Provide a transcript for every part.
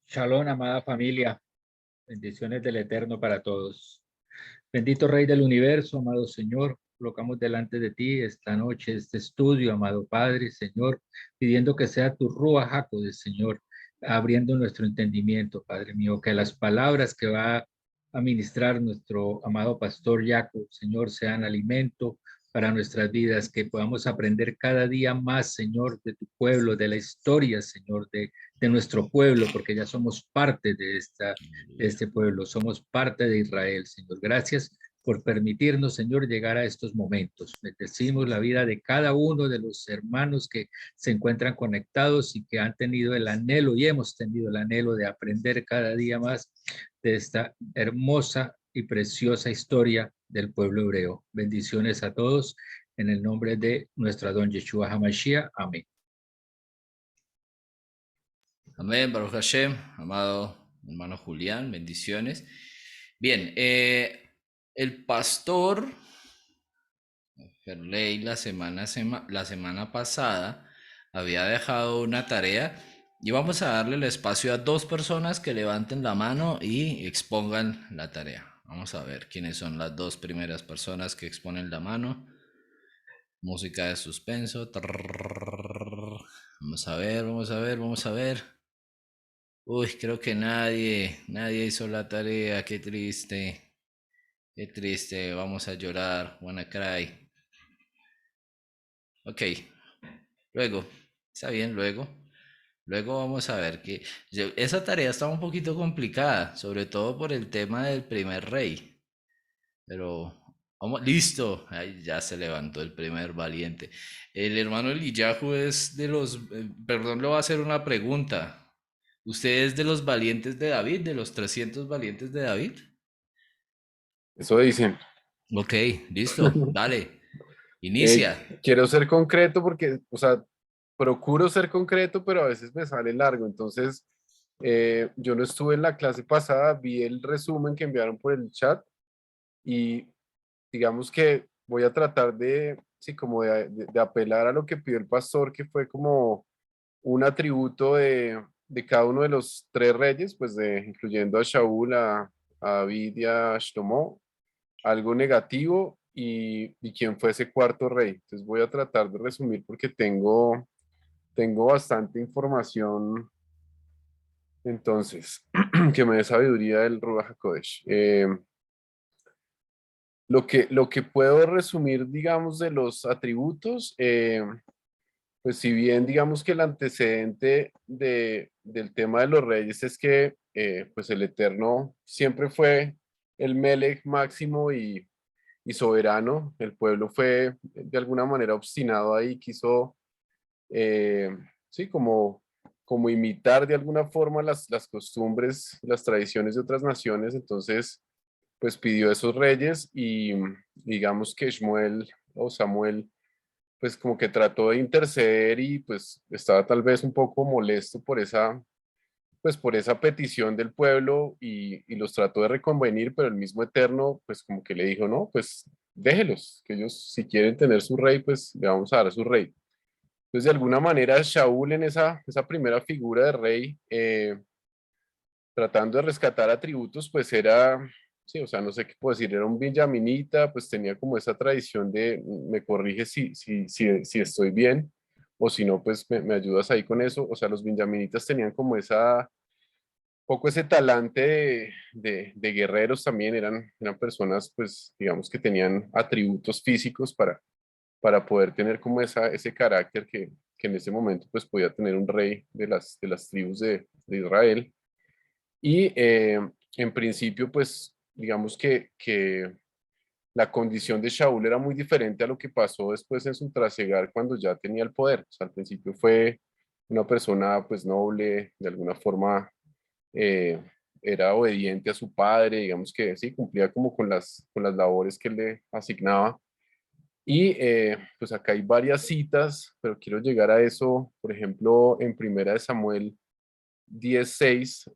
Shalom, amada familia. Bendiciones del Eterno para todos. Bendito Rey del Universo, amado Señor, colocamos delante de ti esta noche este estudio, amado Padre, Señor, pidiendo que sea tu Rúa Jacode, Señor, abriendo nuestro entendimiento, Padre mío, que las palabras que va a ministrar nuestro amado Pastor Jacob, Señor, sean alimento para nuestras vidas, que podamos aprender cada día más, Señor, de tu pueblo, de la historia, Señor, de nuestro pueblo, porque ya somos parte de este pueblo, somos parte de Israel, Señor. Gracias por permitirnos, Señor, llegar a estos momentos. Bendecimos la vida de cada uno de los hermanos que se encuentran conectados y que han tenido el anhelo y hemos tenido el anhelo de aprender cada día más de esta hermosa y preciosa historia del pueblo hebreo. Bendiciones a todos en el nombre de nuestro Adón Yeshua HaMashiach. Amén. Amén, Baruch Hashem, amado hermano Julián, bendiciones. Bien, el pastor Ferley la semana pasada había dejado una tarea y vamos a darle el espacio a dos personas que levanten la mano y expongan la tarea. Vamos a ver quiénes son las dos primeras personas que exponen la mano. Música de suspenso. Vamos a ver, vamos a ver, vamos a ver. Uy, creo que nadie hizo la tarea, qué triste, vamos a llorar, wanna cry. Ok, luego, está bien, luego vamos a ver que esa tarea está un poquito complicada, sobre todo por el tema del primer rey, pero vamos, listo, ahí ya se levantó el primer valiente. El hermano Eliyahu es de los, perdón, le voy a hacer una pregunta. ¿Usted es de los valientes de David, de los 300 valientes de David? Eso dicen. Ok, listo, dale, inicia. Quiero ser concreto porque, o sea, procuro ser concreto, pero a veces me sale largo. Entonces, yo no estuve en la clase pasada, vi el resumen que enviaron por el chat y digamos que voy a tratar de, sí, como de apelar a lo que pidió el pastor, que fue como un atributo de cada uno de los tres reyes, pues incluyendo a Shaul, a David y a Shlomo, algo negativo y quién fue ese cuarto rey. Entonces voy a tratar de resumir porque tengo bastante información, entonces, que me dé sabiduría del Ruach HaKodesh. Lo que puedo resumir, digamos, de los atributos, pues si bien digamos que el antecedente del tema de los reyes es que pues el Eterno siempre fue el Melech máximo y soberano. El pueblo fue de alguna manera obstinado ahí, quiso, sí, como imitar de alguna forma las costumbres, las tradiciones de otras naciones. Entonces, pues pidió esos reyes y digamos que Shmuel o Samuel, pues como que trató de interceder y pues estaba tal vez un poco molesto por esa petición del pueblo y los trató de reconvenir, pero el mismo Eterno, pues como que le dijo, no, pues déjelos, que ellos si quieren tener su rey, pues le vamos a dar su rey. Entonces, de alguna manera, Shaul en esa primera figura de rey, tratando de rescatar atributos, pues era, sí, o sea, no sé qué puedo decir, era un benjaminita, pues tenía como esa tradición de, me corrige si estoy bien, o si no, pues me ayudas ahí con eso. O sea, los benjaminitas tenían como poco ese talante de guerreros también, eran personas, pues, digamos que tenían atributos físicos para poder tener como ese carácter que en ese momento, pues, podía tener un rey de las tribus de Israel. Y en principio, pues, digamos que la condición de Shaul era muy diferente a lo que pasó después en su trasegar cuando ya tenía el poder. O sea, al principio fue una persona, pues, noble, de alguna forma eh, era obediente a su padre, digamos que sí, cumplía como con las labores que él le asignaba. Y pues acá hay varias citas, pero quiero llegar a eso, por ejemplo, en Primera de Samuel 10:6,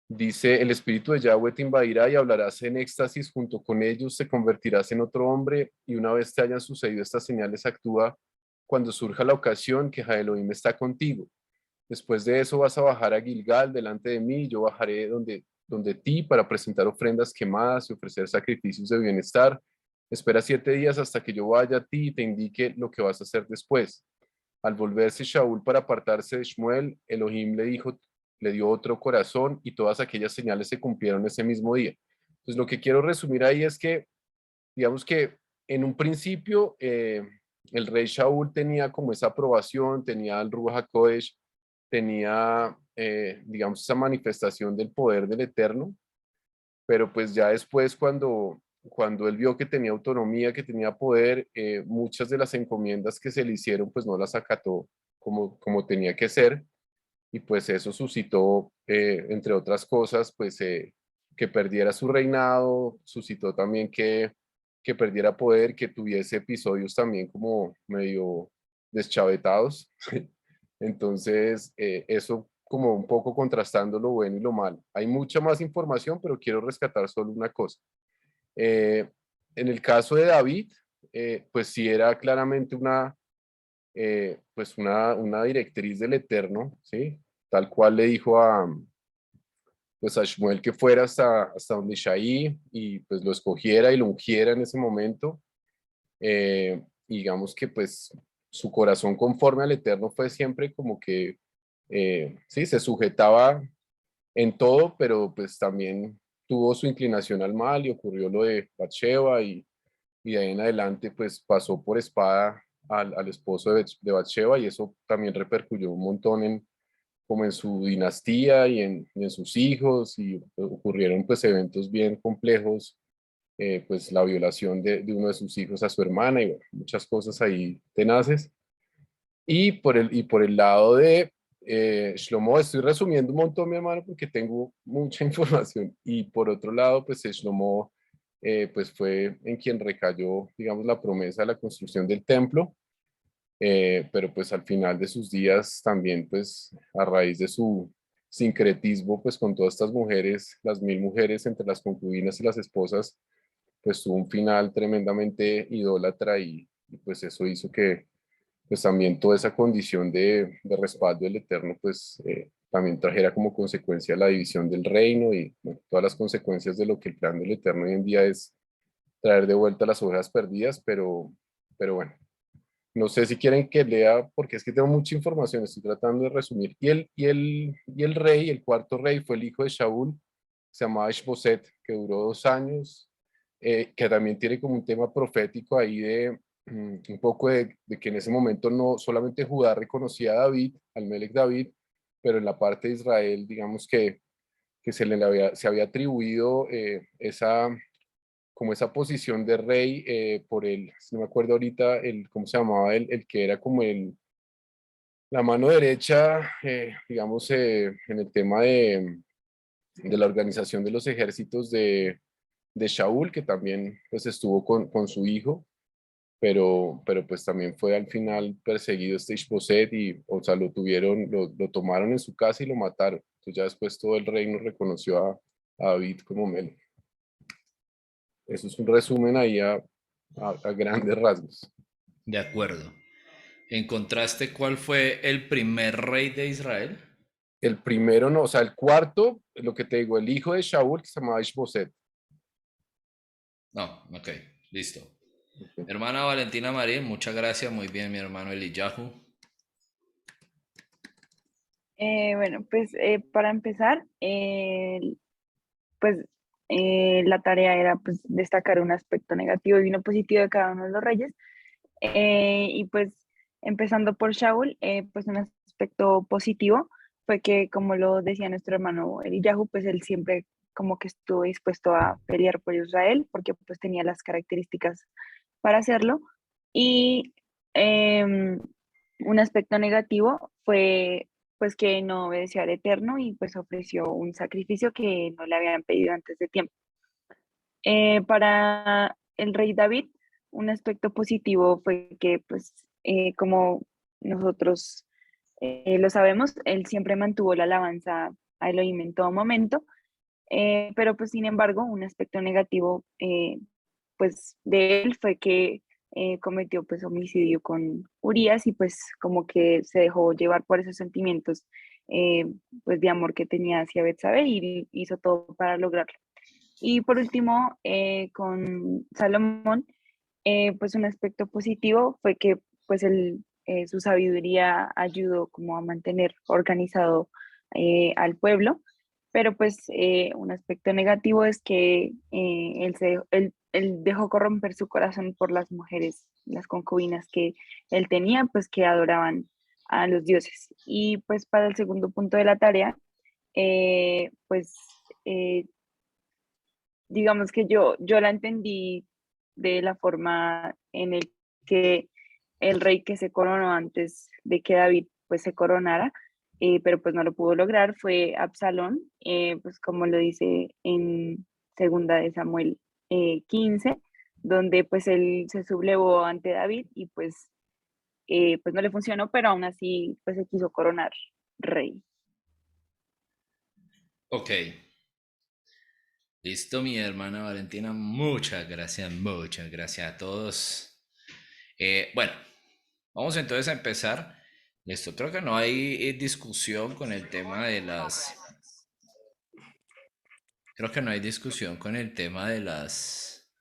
dice, el Espíritu de Yahweh te invadirá y hablarás en éxtasis junto con ellos, te convertirás en otro hombre y una vez te hayan sucedido estas señales, actúa cuando surja la ocasión que Elohim está contigo. Después de eso vas a bajar a Gilgal delante de mí, yo bajaré donde ti para presentar ofrendas quemadas y ofrecer sacrificios de bienestar. Espera 7 días hasta que yo vaya a ti y te indique lo que vas a hacer después. Al volverse Shaul para apartarse de Shmuel, Elohim le dio otro corazón y todas aquellas señales se cumplieron ese mismo día. Entonces lo que quiero resumir ahí es que, digamos que en un principio el rey Shaul tenía como esa aprobación, tenía el Ruach HaKodesh, tenía, digamos, esa manifestación del poder del Eterno, pero pues ya después cuando él vio que tenía autonomía, que tenía poder, muchas de las encomiendas que se le hicieron, pues no las acató como tenía que ser, y pues eso suscitó, entre otras cosas, pues que perdiera su reinado, suscitó también que perdiera poder, que tuviese episodios también como medio deschavetados. Entonces, eso como un poco contrastando lo bueno y lo malo. Hay mucha más información, pero quiero rescatar solo una cosa. Eh, en el caso de David, pues sí era claramente pues una directriz del Eterno, ¿sí? Tal cual le dijo pues a Shmuel que fuera hasta donde Isaí y pues lo escogiera y lo ungiera en ese momento. Digamos que pues su corazón conforme al Eterno fue siempre como que, sí, se sujetaba en todo, pero pues también tuvo su inclinación al mal y ocurrió lo de Bathsheba y de ahí en adelante pues pasó por espada al esposo de Bathsheba y eso también repercutió un montón como en su dinastía y en sus hijos y ocurrieron pues eventos bien complejos, pues la violación de uno de sus hijos a su hermana y bueno, muchas cosas ahí tenaces. Y por el lado de Shlomo, estoy resumiendo un montón, mi hermano, porque tengo mucha información. Y por otro lado, pues Shlomo pues fue en quien recayó, digamos, la promesa de la construcción del templo, pero pues al final de sus días también, pues a raíz de su sincretismo, pues con todas estas mujeres, las 1000 mujeres entre las concubinas y las esposas, pues tuvo un final tremendamente idólatra y pues eso hizo que pues también toda esa condición de respaldo del Eterno, pues también trajera como consecuencia la división del reino y bueno, todas las consecuencias de lo que el plan del Eterno hoy en día es traer de vuelta las ovejas perdidas, pero bueno, no sé si quieren que lea, porque es que tengo mucha información, estoy tratando de resumir. Y el rey, el cuarto rey, fue el hijo de Shaul, se llamaba Ishboset, que duró 2 años, que también tiene como un tema profético ahí un poco de que en ese momento no solamente Judá reconocía a David, al Melech David, pero en la parte de Israel, digamos que se había atribuido como esa posición de rey por si no me acuerdo ahorita, ¿cómo se llamaba? El que era como la mano derecha, digamos, en el tema de la organización de los ejércitos de Shaul, que también pues estuvo con su hijo, pero pues también fue al final perseguido este Ishboset y, o sea, lo tomaron en su casa y lo mataron. Entonces ya después todo el reino reconoció a David como Melech. Eso es un resumen ahí a grandes rasgos. De acuerdo. ¿Encontraste cuál fue el primer rey de Israel? El primero no, o sea, el cuarto, lo que te digo, el hijo de Shaul, que se llamaba Ishboset. No, ok, listo. Ok. Hermana Valentina Marín, muchas gracias. Muy bien, mi hermano Eliyahu. Bueno, pues para empezar, pues la tarea era pues destacar un aspecto negativo y uno positivo de cada uno de los reyes. Y pues empezando por Shaul, pues un aspecto positivo fue que, como lo decía nuestro hermano Eliyahu, pues él siempre como que estuvo dispuesto a pelear por Israel porque pues tenía las características para hacerlo. Y un aspecto negativo fue pues que no obedeció al Eterno y pues ofreció un sacrificio que no le habían pedido antes de tiempo. Para el rey David, un aspecto positivo fue que, pues, como nosotros lo sabemos, él siempre mantuvo la alabanza a Elohim en todo momento, pero pues sin embargo, un aspecto negativo pues de él fue que cometió pues homicidio con Urias y pues como que se dejó llevar por esos sentimientos eh, pues de amor que tenía hacia Betsabé y hizo todo para lograrlo. Y por último, con Salomón, pues un aspecto positivo fue que pues su sabiduría ayudó como a mantener organizado al pueblo, pero pues un aspecto negativo es que él dejó corromper su corazón por las mujeres, las concubinas que él tenía, pues que adoraban a los dioses. Y pues para el segundo punto de la tarea, pues eh, digamos que yo la entendí de la forma en el que el rey que se coronó antes de que David pues se coronara, pero pues no lo pudo lograr, fue Absalón, pues como lo dice en segunda de Samuel 15, donde pues él se sublevó ante David y pues no le funcionó, pero aún así pues se quiso coronar rey. Ok, listo, mi hermana Valentina. Muchas gracias a todos. Bueno, vamos entonces a empezar. Listo, creo que no hay discusión con el tema de las... Creo que no hay discusión con el tema de las...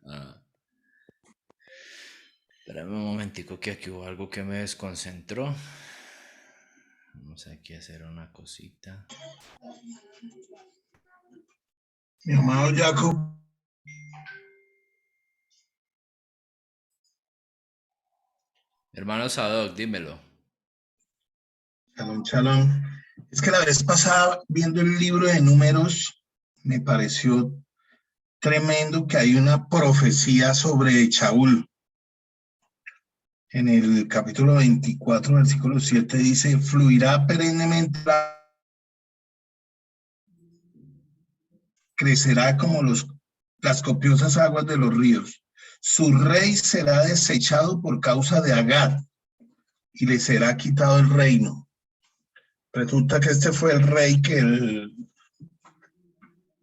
espérame un momentico que aquí hubo algo que me desconcentró. Vamos aquí a hacer una cosita. Mi amado Jacob. Hermano Sadoc, dímelo. Shalom, shalom. Es que la vez pasada, viendo el libro de Números, me pareció tremendo que hay una profecía sobre Shaul. En el capítulo 24, versículo 7, dice, fluirá perennemente, crecerá como las copiosas aguas de los ríos. Su rey será desechado por causa de Agag y le será quitado el reino. Resulta que este fue el rey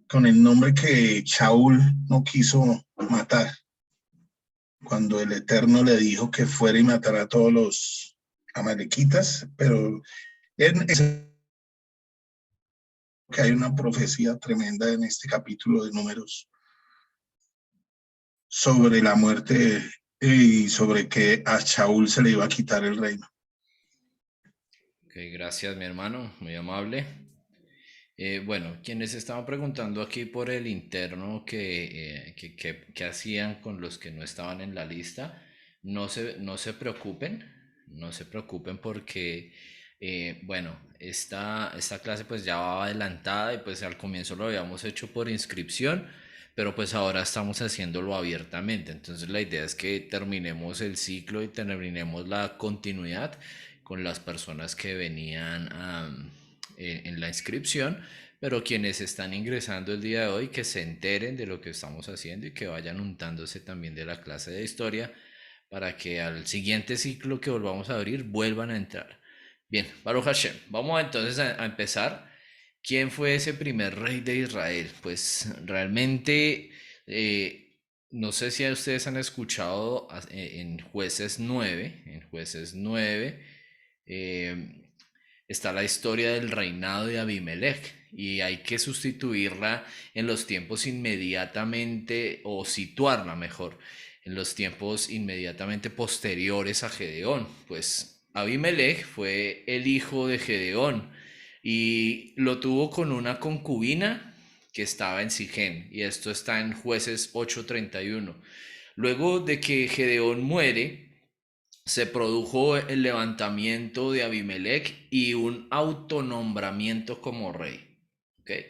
con el nombre que Shaul no quiso matar, cuando el Eterno le dijo que fuera y matara a todos los amalequitas, pero es que hay una profecía tremenda en este capítulo de Números sobre la muerte y sobre que a Shaul se le iba a quitar el reino. Ok, gracias, mi hermano, muy amable. Bueno, quienes estaban preguntando aquí por el interno que hacían con los que no estaban en la lista, no se preocupen, no se preocupen porque, bueno, esta clase pues ya va adelantada y pues al comienzo lo habíamos hecho por inscripción, pero pues ahora estamos haciéndolo abiertamente. Entonces la idea es que terminemos el ciclo y terminemos la continuidad con las personas que venían en la inscripción, pero quienes están ingresando el día de hoy que se enteren de lo que estamos haciendo y que vayan untándose también de la clase de historia para que al siguiente ciclo que volvamos a abrir vuelvan a entrar. Bien, Baruch Hashem, vamos entonces a empezar. ¿Quién fue ese primer rey de Israel? Pues realmente no sé si ustedes han escuchado en Jueces 9 está la historia del reinado de Abimelech y hay que sustituirla en los tiempos inmediatamente o situarla mejor en los tiempos inmediatamente posteriores a Gedeón. Pues Abimelech fue el hijo de Gedeón y lo tuvo con una concubina que estaba en Sichem, y esto está en Jueces 8:31. Luego de que Gedeón muere, se produjo el levantamiento de Abimelech y un autonombramiento como rey. ¿Okay?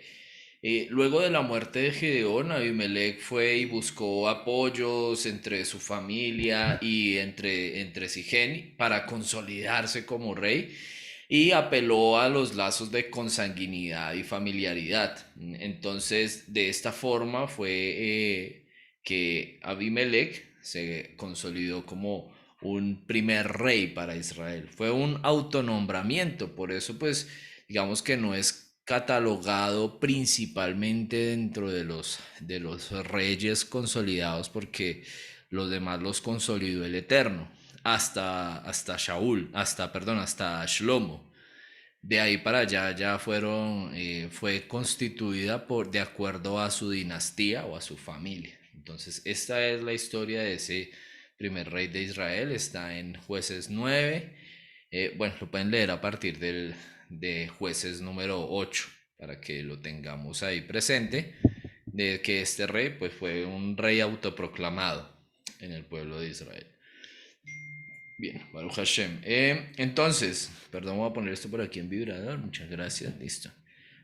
Luego de la muerte de Gedeón, Abimelech fue y buscó apoyos entre su familia y entre Sichem para consolidarse como rey y apeló a los lazos de consanguinidad y familiaridad. Entonces, de esta forma fue que Abimelech se consolidó como un primer rey para Israel. Fue un autonombramiento, por eso pues digamos que no es catalogado principalmente dentro de los reyes consolidados, porque los demás los consolidó el Eterno, hasta Shaul, hasta Shlomo. De ahí para allá ya fue constituida de acuerdo a su dinastía o a su familia. Entonces, esta es la historia de ese primer rey de Israel. Está en Jueces 9. Bueno, lo pueden leer a partir de Jueces número 8 para que lo tengamos ahí presente, de que este rey pues fue un rey autoproclamado en el pueblo de Israel. Bien, Baruch Hashem. Entonces, perdón, voy a poner esto por aquí en vibrador. Muchas gracias, listo.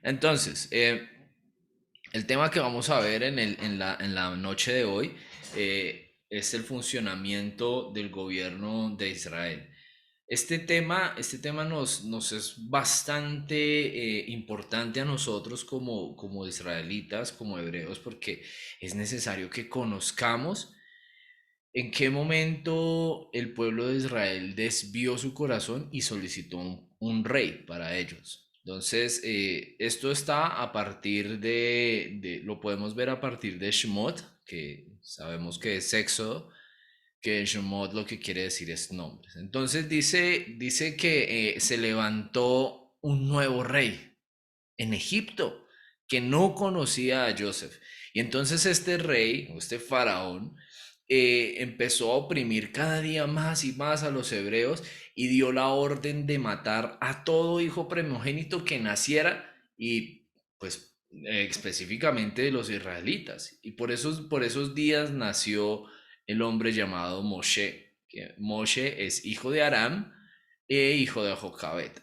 Entonces, el tema que vamos a ver en la noche de hoy es el funcionamiento del gobierno de Israel. Este tema nos es bastante importante a nosotros como israelitas, como hebreos, porque es necesario que conozcamos en qué momento el pueblo de Israel desvió su corazón y solicitó un rey para ellos. Entonces, esto está a partir lo podemos ver a partir de Shemot, que sabemos que es Éxodo, que Shemot lo que quiere decir es nombres. Entonces dice que se levantó un nuevo rey en Egipto que no conocía a Joseph. Y entonces este rey, o este faraón, empezó a oprimir cada día más y más a los hebreos y dio la orden de matar a todo hijo primogénito que naciera y pues específicamente de los israelitas. Y por esos días nació el hombre llamado Moshe, que Moshe es hijo de Aram e hijo de Jocabet.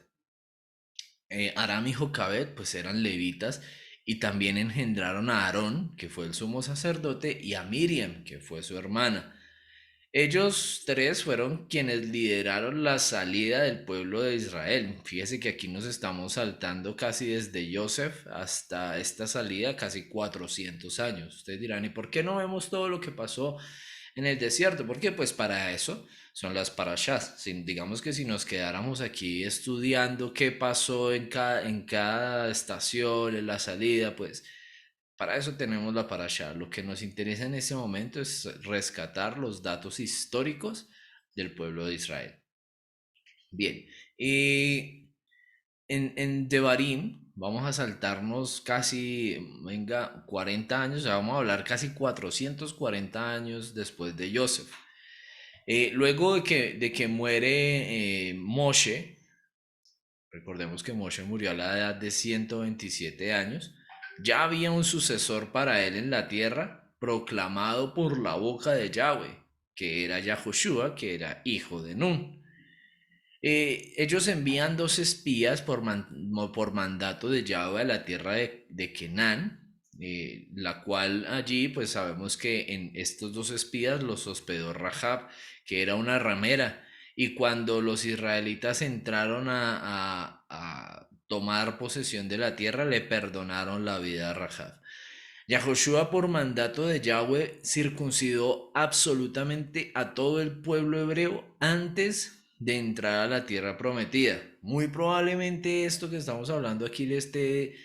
Aram y Jocabet pues eran levitas y también engendraron a Aarón, que fue el sumo sacerdote, y a Miriam, que fue su hermana. Ellos tres fueron quienes lideraron la salida del pueblo de Israel. Fíjese que aquí nos estamos saltando casi desde Joseph hasta esta salida, casi 400 años. Ustedes dirán, ¿y por qué no vemos todo lo que pasó en el desierto? Porque pues para eso son las parashas. Digamos que si nos quedáramos aquí estudiando qué pasó en cada estación, en la salida, pues para eso tenemos la parasha. Lo que nos interesa en este momento es rescatar los datos históricos del pueblo de Israel. Bien, y en Devarim vamos a saltarnos casi, 40 años, ya vamos a hablar casi 440 años después de Joseph. Luego de que muere Moshe, recordemos que Moshe murió a la edad de 127 años, ya había un sucesor para él en la tierra, proclamado por la boca de Yahweh, que era Yahushua, que era hijo de Nun. Ellos envían dos espías por mandato de Yahweh a la tierra de Canaán, la cual allí pues sabemos que en estos dos espías los hospedó Rahab, que era una ramera, y cuando los israelitas entraron a tomar posesión de la tierra le perdonaron la vida a Rahab. Yahushua por mandato de Yahweh circuncidó absolutamente a todo el pueblo hebreo antes de entrar a la tierra prometida. Muy probablemente esto que estamos hablando aquí le esté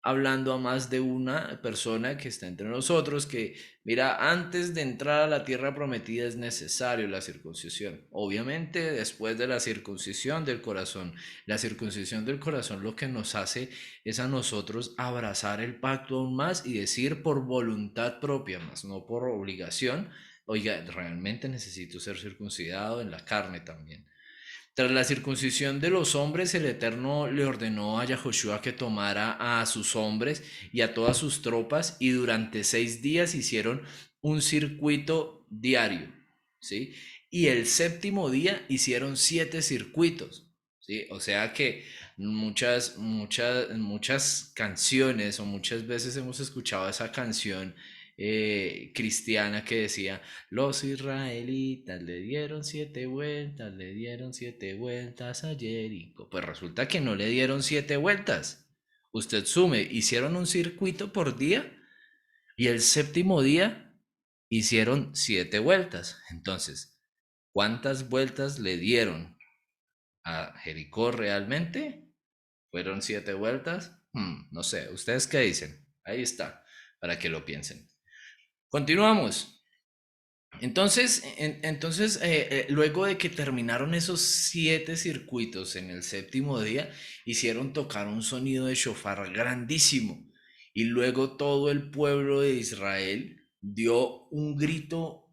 hablando a más de una persona que está entre nosotros, que mira, antes de entrar a la tierra prometida es necesario la circuncisión. Obviamente después de la circuncisión del corazón. La circuncisión del corazón lo que nos hace es a nosotros abrazar el pacto aún más y decir por voluntad propia, más no por obligación, oiga, realmente necesito ser circuncidado en la carne también. Tras la circuncisión de los hombres, el Eterno le ordenó a Yahushua que tomara a sus hombres y a todas sus tropas y durante 6 días hicieron un circuito diario, ¿sí? Y el séptimo día hicieron 7 circuitos, ¿sí? O sea que muchas canciones o muchas veces hemos escuchado esa canción cristiana que decía: los israelitas le dieron 7 vueltas a Jericó. Pues resulta que no le dieron 7 vueltas. Usted sume, hicieron un circuito por día y el séptimo día hicieron 7 vueltas. Entonces, ¿cuántas vueltas le dieron a Jericó realmente? ¿Fueron 7 vueltas? No sé, ¿ustedes qué dicen? Ahí está, para que lo piensen. Continuamos. Entonces, luego de que terminaron esos 7 circuitos en el séptimo día, hicieron tocar un sonido de shofar grandísimo. Y luego todo el pueblo de Israel dio un grito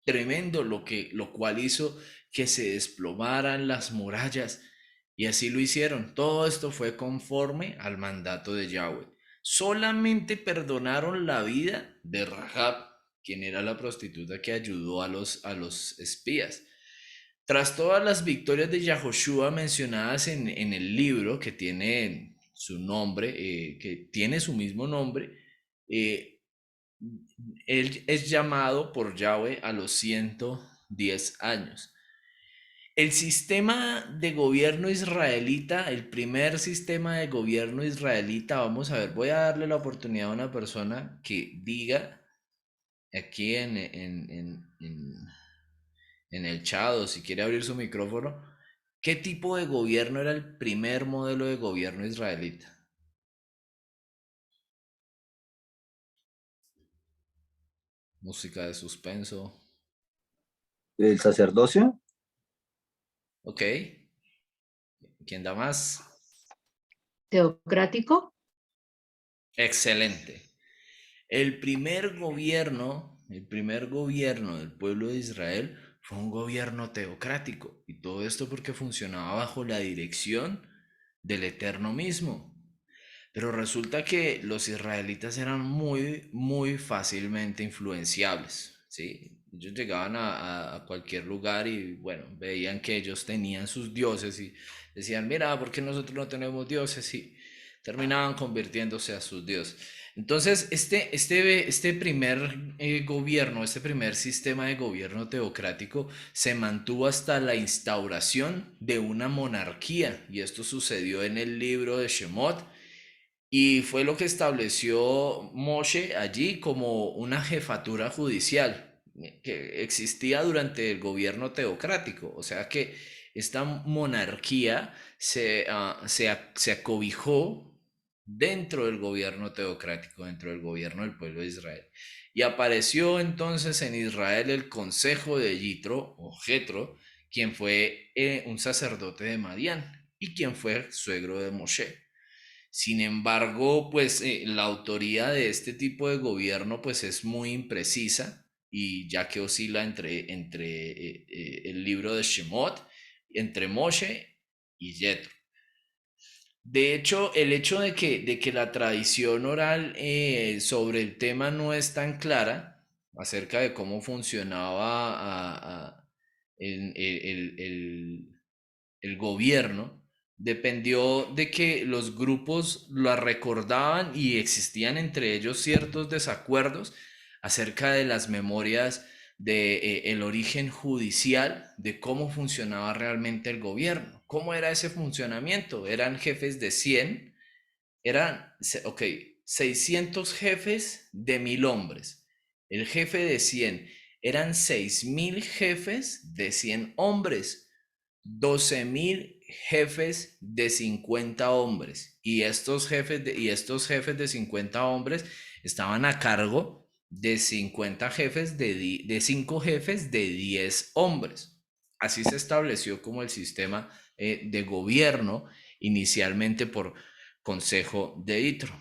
tremendo, lo cual hizo que se desplomaran las murallas. Y así lo hicieron. Todo esto fue conforme al mandato de Yahweh. Solamente perdonaron la vida de Rahab, quien era la prostituta que ayudó a los espías. Tras todas las victorias de Yahoshua mencionadas en el libro que tiene su nombre, que tiene su mismo nombre, eh, él es llamado por Yahweh a los 110 años. El sistema de gobierno israelita, el primer sistema de gobierno israelita, vamos a ver, voy a darle la oportunidad a una persona que diga aquí en el chat, o si quiere abrir su micrófono, ¿qué tipo de gobierno era el primer modelo de gobierno israelita? Música de suspenso. ¿El sacerdocio? Ok. ¿Quién da más? Teocrático. Excelente. El primer gobierno del pueblo de Israel fue un gobierno teocrático. Y todo esto porque funcionaba bajo la dirección del Eterno mismo. Pero resulta que los israelitas eran muy, muy fácilmente influenciables, ¿sí? Ellos llegaban a cualquier lugar y, bueno, veían que ellos tenían sus dioses y decían, mira, ¿por qué nosotros no tenemos dioses? Y terminaban convirtiéndose a sus dioses. Entonces, este primer gobierno, este primer sistema de gobierno teocrático se mantuvo hasta la instauración de una monarquía, y esto sucedió en el libro de Shemot, y fue lo que estableció Moshe allí como una jefatura judicial que existía durante el gobierno teocrático. O sea que esta monarquía se acobijó dentro del gobierno teocrático, dentro del gobierno del pueblo de Israel. Y apareció entonces en Israel el consejo de Yitro o Jetro, quien fue un sacerdote de Madián y quien fue suegro de Moshe. Sin embargo, pues la autoría de este tipo de gobierno pues es muy imprecisa, y ya que oscila entre el libro de Shemot, entre Moshe y Yetro. De hecho, el hecho de que la tradición oral sobre el tema no es tan clara acerca de cómo funcionaba el gobierno, dependió de que los grupos la recordaban y existían entre ellos ciertos desacuerdos acerca de las memorias de el origen judicial, de cómo funcionaba realmente el gobierno, cómo era ese funcionamiento. Eran jefes de 100, ok, 600 jefes de 1000 hombres. El jefe de 100 eran 6000 jefes de 100 hombres. 12,000 jefes de 50 hombres, y estos jefes de 50 hombres estaban a cargo de 50 jefes de 5 jefes de 10 hombres. Así se estableció como el sistema de gobierno inicialmente por consejo de Yitro.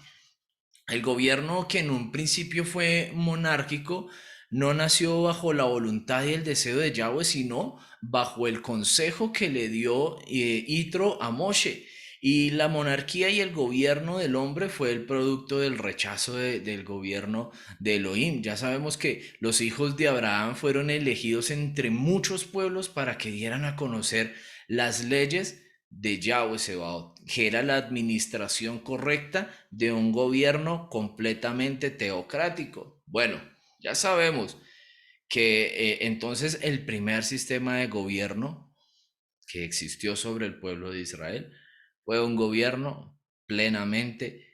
El gobierno, que en un principio fue monárquico, no nació bajo la voluntad y el deseo de Yahweh, sino bajo el consejo que le dio Yitro a Moshe. Y la monarquía y el gobierno del hombre fue el producto del rechazo del gobierno de Elohim. Ya sabemos que los hijos de Abraham fueron elegidos entre muchos pueblos para que dieran a conocer las leyes de Yahweh Sebaot, que era la administración correcta de un gobierno completamente teocrático. Bueno, ya sabemos que entonces el primer sistema de gobierno que existió sobre el pueblo de Israel fue un gobierno plenamente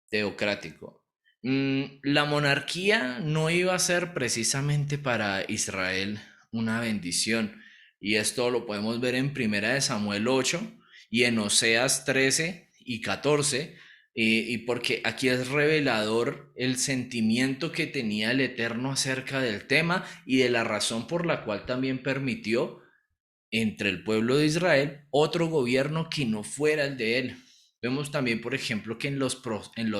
teocrático. La monarquía no iba a ser precisamente para Israel una bendición, y esto lo podemos ver en Primera de Samuel 8 y en Oseas 13 y 14, y porque aquí es revelador el sentimiento que tenía el Eterno acerca del tema y de la razón por la cual también permitió entre el pueblo de Israel otro gobierno que no fuera el de él. Vemos también, por ejemplo, que en los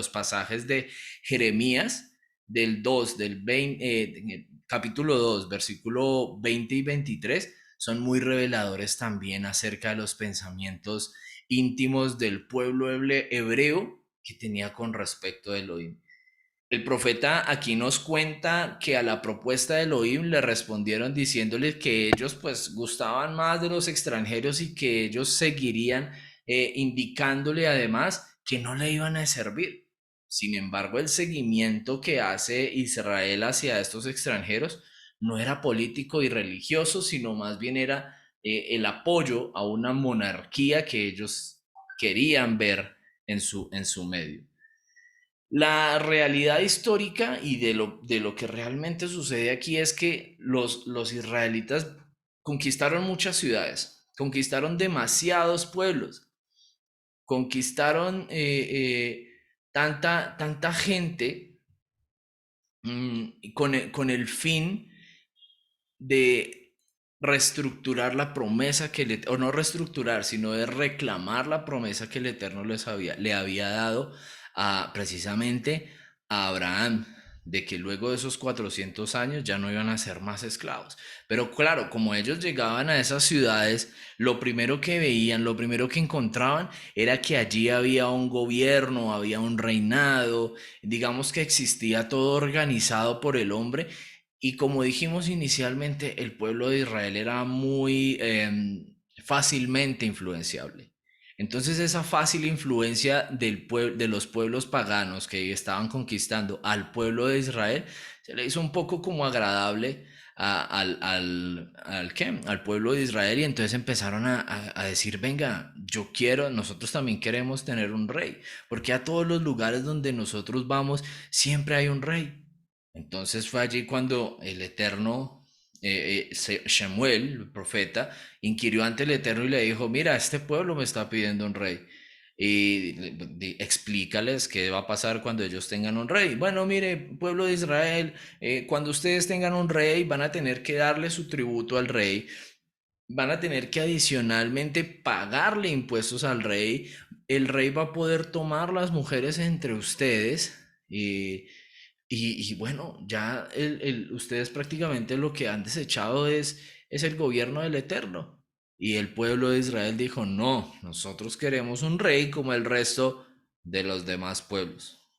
pasajes de Jeremías, del 2, del 20, capítulo 2, versículo 20 y 23, son muy reveladores también acerca de los pensamientos íntimos del pueblo hebreo que tenía con respecto a Elohim. El profeta aquí nos cuenta que a la propuesta de Elohim le respondieron diciéndoles que ellos pues gustaban más de los extranjeros y que ellos seguirían indicándole además que no le iban a servir. Sin embargo, el seguimiento que hace Israel hacia estos extranjeros no era político y religioso, sino más bien era el apoyo a una monarquía que ellos querían ver en su medio. La realidad histórica y de lo que realmente sucede aquí es que los israelitas conquistaron muchas ciudades, conquistaron demasiados pueblos, conquistaron tanta gente con el fin de reestructurar la promesa o no reestructurar, sino de reclamar la promesa que el Eterno le había dado precisamente a Abraham, de que luego de esos 400 años ya no iban a ser más esclavos. Pero claro, como ellos llegaban a esas ciudades, lo primero que veían, lo primero que encontraban era que allí había un gobierno, había un reinado, digamos que existía todo organizado por el hombre y como dijimos inicialmente, el pueblo de Israel era muy fácilmente influenciable. Entonces esa fácil influencia de los pueblos paganos que estaban conquistando al pueblo de Israel se le hizo un poco como agradable al pueblo de Israel y entonces empezaron a decir, venga, nosotros también queremos tener un rey, porque a todos los lugares donde nosotros vamos siempre hay un rey. Entonces fue allí cuando el Eterno, Shemuel, el profeta, inquirió ante el Eterno y le dijo, mira, este pueblo me está pidiendo un rey. Y explícales qué va a pasar cuando ellos tengan un rey. Bueno, mire, pueblo de Israel, cuando ustedes tengan un rey, van a tener que darle su tributo al rey, van a tener que adicionalmente pagarle impuestos al rey. El rey va a poder tomar las mujeres entre ustedes. Y bueno, ya ustedes prácticamente lo que han desechado es el gobierno del Eterno. Y el pueblo de Israel dijo, no, nosotros queremos un rey como el resto de los demás pueblos.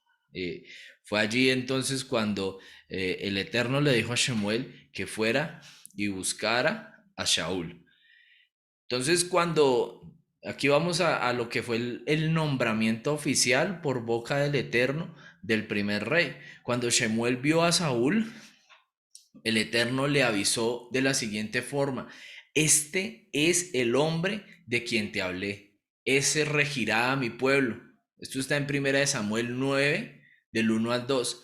Fue allí entonces cuando el Eterno le dijo a Shemuel que fuera y buscara a Shaul. Entonces aquí vamos a lo que fue el nombramiento oficial por boca del Eterno del primer rey. Cuando Shemuel vio a Saúl, el Eterno le avisó de la siguiente forma: este es el hombre de quien te hablé, ese regirá a mi pueblo. Esto está en 1 Samuel 9, del 1 al 2.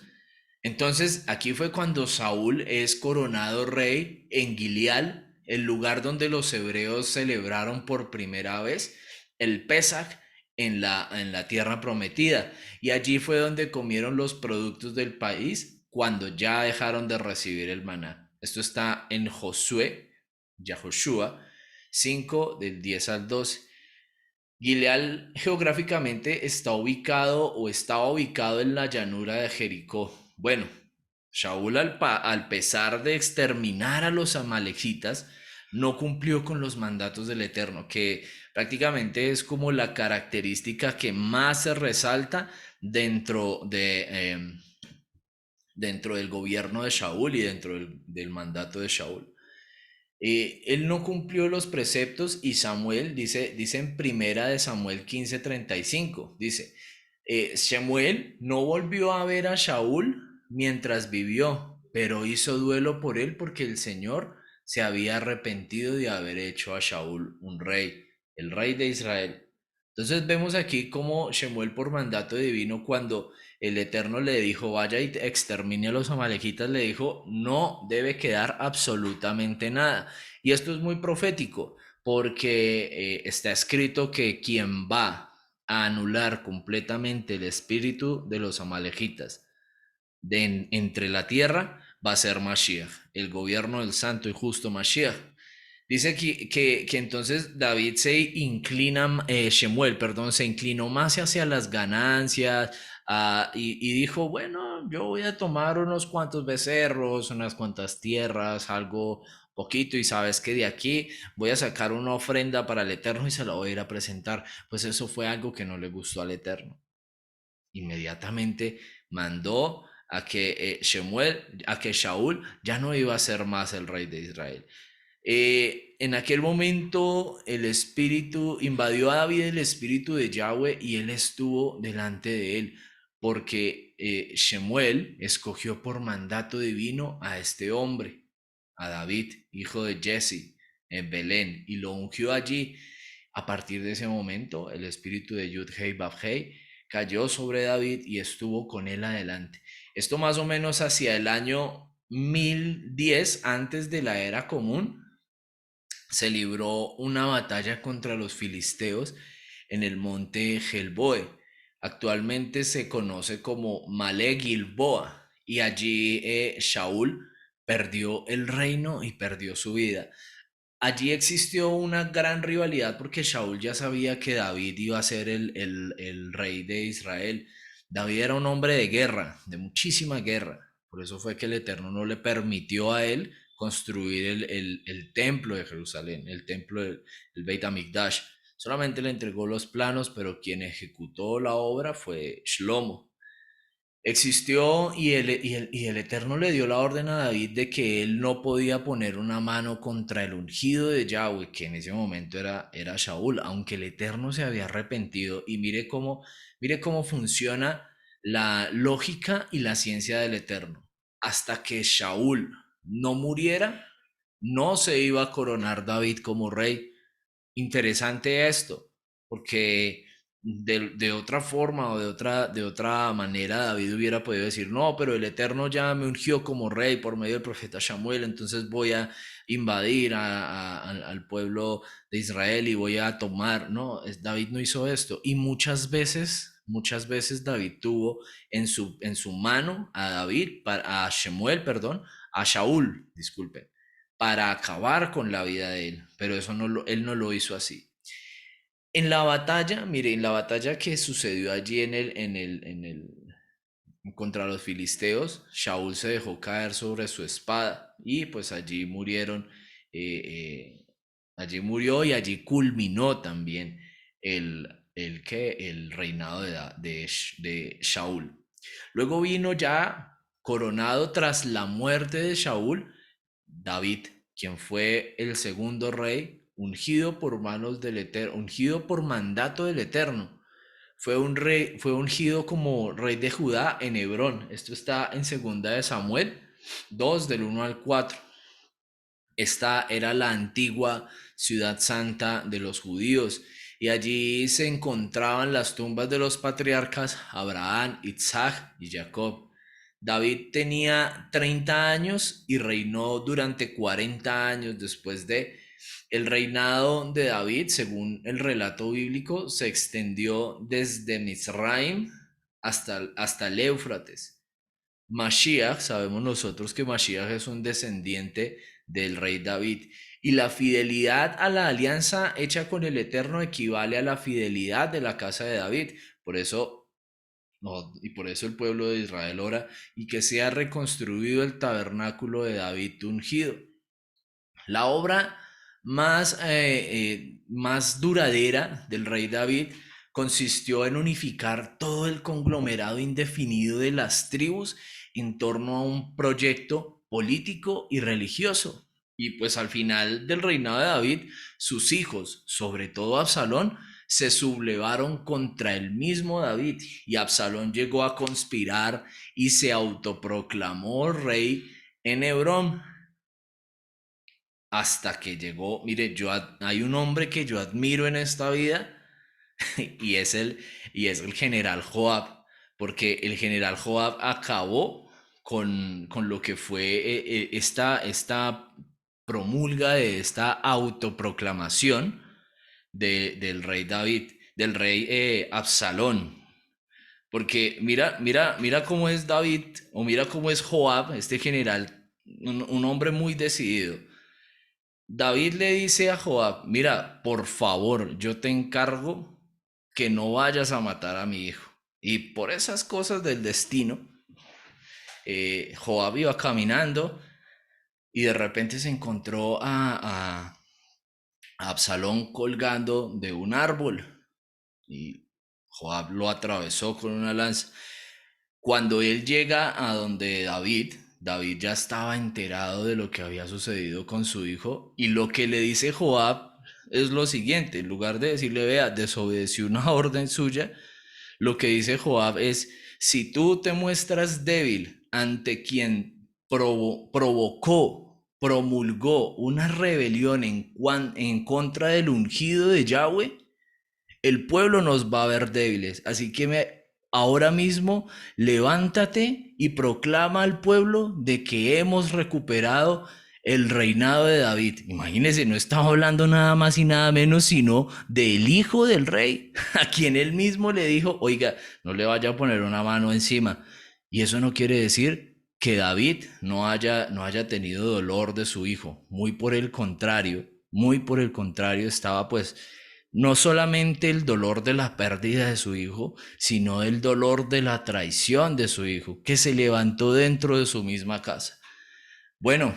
Entonces, aquí fue cuando Saúl es coronado rey en Gilead, el lugar donde los hebreos celebraron por primera vez el Pesaj en la tierra prometida. Y allí fue donde comieron los productos del país cuando ya dejaron de recibir el maná. Esto está en Josué, Yahoshua 5, del 10 al 12. Gilead geográficamente estaba ubicado en la llanura de Jericó. Bueno, Shaul al pesar de exterminar a los amalecitas, no cumplió con los mandatos del Eterno, que prácticamente es como la característica que más se resalta dentro del gobierno de Shaul y dentro del mandato de Shaul. Él no cumplió los preceptos y Samuel dice en primera de Samuel 15:35, dice, Samuel no volvió a ver a Shaul mientras vivió, pero hizo duelo por él porque el Señor se había arrepentido de haber hecho a Shaul un rey, el rey de Israel. Entonces vemos aquí cómo Shemuel por mandato divino, cuando el Eterno le dijo vaya y extermine a los amalecitas, le dijo no debe quedar absolutamente nada. Y esto es muy profético porque está escrito que quien va a anular completamente el espíritu de los amalequitas entre la tierra, va a ser Mashiach, el gobierno del santo y justo Mashiach. Dice que entonces David se inclina, Shemuel, perdón, se inclinó más hacia las ganancias, y dijo, bueno, yo voy a tomar unos cuantos becerros, unas cuantas tierras, algo poquito, y sabes que de aquí voy a sacar una ofrenda para el Eterno y se la voy a ir a presentar. Pues eso fue algo que no le gustó al Eterno. Inmediatamente mandó a que a que Shaul ya no iba a ser más el rey de Israel. En aquel momento el espíritu invadió a David, el espíritu de Yahweh, y él estuvo delante de él, porque Shemuel escogió por mandato divino a este hombre, a David, hijo de Jesse, en Belén, y lo ungió allí. A partir de ese momento, el espíritu de Yud-Hei Vav-Hei cayó sobre David y estuvo con él adelante. Esto más o menos hacia el año 1010 antes de la era común. Se libró una batalla contra los filisteos en el monte Gelboe. Actualmente se conoce como Male Gilboa, y allí Shaul perdió el reino y perdió su vida. Allí existió una gran rivalidad porque Shaul ya sabía que David iba a ser el rey de Israel. David era un hombre de guerra, de muchísima guerra. Por eso fue que el Eterno no le permitió a él construir el templo de Jerusalén, el templo del Beit HaMikdash. Solamente le entregó los planos, pero quien ejecutó la obra fue Shlomo. Existió y el Eterno le dio la orden a David de que él no podía poner una mano contra el ungido de Yahweh, que en ese momento era Shaul, aunque el Eterno se había arrepentido. Y mire cómo funciona la lógica y la ciencia del Eterno. Hasta que Shaul no muriera, no se iba a coronar David como rey. Interesante esto, porque de otra forma o de otra manera David hubiera podido decir, no, pero el Eterno ya me ungió como rey por medio del profeta Samuel, entonces voy a invadir al pueblo de Israel y voy a tomar. No, David no hizo esto. Y muchas veces David tuvo en su mano a Shemuel, perdón, a Shaul, disculpen, para acabar con la vida de él, pero él no lo hizo así. En la batalla, mire, en la batalla que sucedió allí contra los filisteos, Shaul se dejó caer sobre su espada y pues allí murieron, allí murió y allí culminó también el reinado de Shaul. Luego vino ya coronado tras la muerte de Shaul, David, quien fue el segundo rey, ungido por manos del Eterno, ungido por mandato del Eterno. Fue ungido como rey de Judá en Hebrón. Esto está en 2 Samuel 2, del 1 al 4. Esta era la antigua ciudad santa de los judíos, y allí se encontraban las tumbas de los patriarcas Abraham, Isaac y Jacob. David tenía 30 años y reinó durante 40 años después de. El reinado de David, según el relato bíblico, se extendió desde Mizraim hasta el Éufrates. Mashiach, sabemos nosotros que Mashiach es un descendiente del rey David, y la fidelidad a la alianza hecha con el Eterno equivale a la fidelidad de la casa de David. Por eso, por eso el pueblo de Israel ora y que sea reconstruido el tabernáculo de David ungido. La obra más duradera del rey David consistió en unificar todo el conglomerado indefinido de las tribus en torno a un proyecto político y religioso. Y pues al final del reinado de David, sus hijos, sobre todo Absalón, se sublevaron contra el mismo David, y Absalón llegó a conspirar y se autoproclamó rey en Hebrón. Hasta que llegó, mire, hay un hombre que yo admiro en esta vida y es el general Joab, porque el general Joab acabó con lo que fue esta promulga de esta autoproclamación del rey David. del rey Absalón. Porque mira cómo es David, o mira cómo es Joab, este general, un hombre muy decidido. David le dice a Joab, mira, por favor, yo te encargo que no vayas a matar a mi hijo. Y por esas cosas del destino, Joab iba caminando y de repente se encontró a Absalón colgando de un árbol y Joab lo atravesó con una lanza. Cuando él llega a donde David ya estaba enterado de lo que había sucedido con su hijo y lo que le dice Joab es lo siguiente, en lugar de decirle, vea, desobedeció una orden suya, lo que dice Joab es, si tú te muestras débil ante quien promulgó una rebelión en contra del ungido de Yahweh, el pueblo nos va a ver débiles. Así que ahora mismo levántate y proclama al pueblo de que hemos recuperado el reinado de David. Imagínense, no estaba hablando nada más y nada menos sino del hijo del rey, a quien él mismo le dijo, oiga, no le vaya a poner una mano encima. Y eso no quiere decir que David no haya tenido dolor de su hijo. Muy por el contrario, estaba pues no solamente el dolor de la pérdida de su hijo, sino el dolor de la traición de su hijo, que se levantó dentro de su misma casa. Bueno,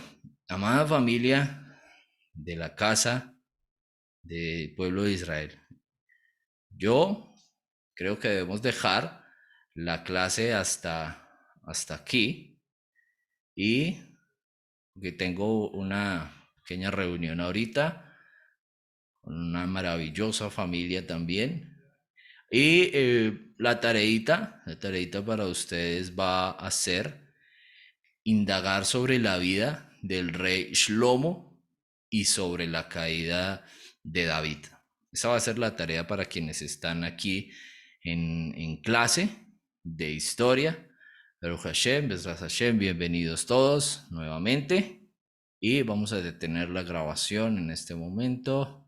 amada familia de la casa del pueblo de Israel, yo creo que debemos dejar la clase hasta aquí y que tengo una pequeña reunión ahorita con una maravillosa familia también. Y la tareita para ustedes va a ser indagar sobre la vida del rey Shlomo y sobre la caída de David. Esa va a ser la tarea para quienes están aquí en clase de historia. Baruch Hashem, Bezras Hashem, bienvenidos todos nuevamente. Y vamos a detener la grabación en este momento.